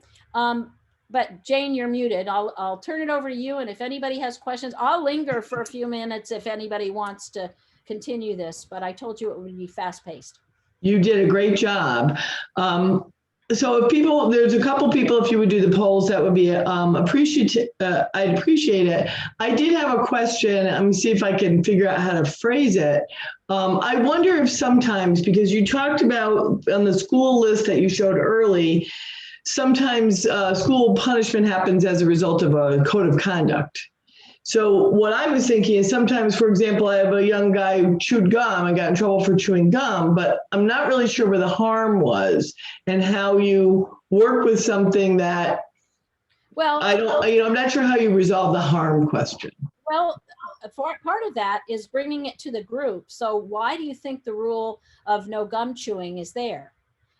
But Jane, you're muted. I'll turn it over to you. And if anybody has questions, I'll linger for a few minutes if anybody wants to continue this, but I told you it would be fast paced. You did a great job. So if there's a couple people, if you would do the polls, that would be appreciative. I'd appreciate it. I did have a question. Let me see if I can figure out how to phrase it. I wonder if sometimes, because you talked about on the school list that you showed early, sometimes school punishment happens as a result of a code of conduct. So what I was thinking is sometimes, for example, I have a young guy who chewed gum. I got in trouble for chewing gum, but I'm not really sure where the harm was and how you work with something that, well, I'm not sure how you resolve the harm question. Well, part of that is bringing it to the group. So why do you think the rule of no gum chewing is there?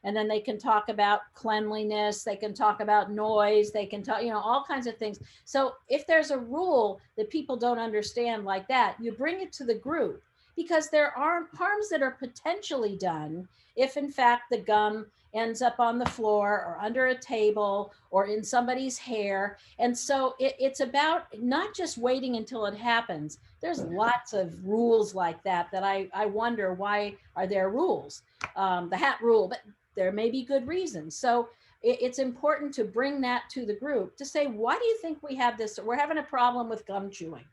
And then they can talk about cleanliness, they can talk about noise, they can talk, all kinds of things. So if there's a rule that people don't understand like that, you bring it to the group, because there are harms that are potentially done if in fact the gum ends up on the floor or under a table or in somebody's hair. And so it's about not just waiting until it happens. There's lots of rules like that I wonder, why are there rules? The hat rule, but there may be good reasons. So it's important to bring that to the group to say, why do you think we have this? We're having a problem with gum chewing.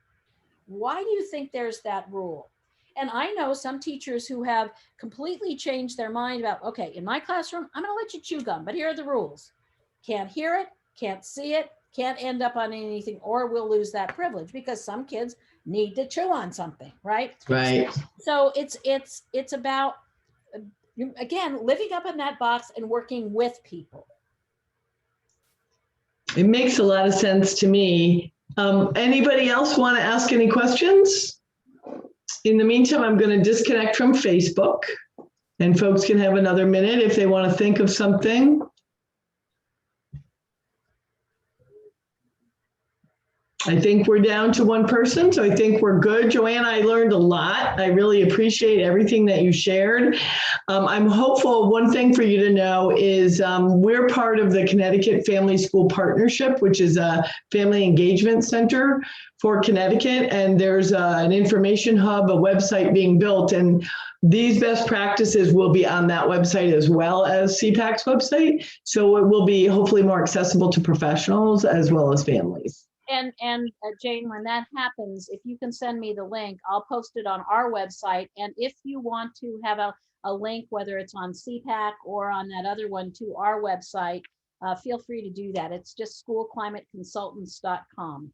Why do you think there's that rule? And I know some teachers who have completely changed their mind about, okay, in my classroom, I'm gonna let you chew gum, but here are the rules. Can't hear it, can't see it, can't end up on anything, or we'll lose that privilege, because some kids need to chew on something, right? Right. So it's about, again, living up in that box and working with people. It makes a lot of sense to me. Anybody else want to ask any questions? In the meantime, I'm going to disconnect from Facebook, and folks can have another minute if they want to think of something. I think we're down to one person, so I think we're good. Jo Ann, I learned a lot. I really appreciate everything that you shared. I'm hopeful. One thing for you to know is we're part of the Connecticut Family School Partnership, which is a family engagement center for Connecticut. And there's an information hub, a website being built, and these best practices will be on that website as well as CPAC's website. So it will be hopefully more accessible to professionals as well as families. And Jane, when that happens, if you can send me the link, I'll post it on our website. And if you want to have a link, whether it's on CPAC or on that other one to our website, feel free to do that. It's just schoolclimateconsultants.com.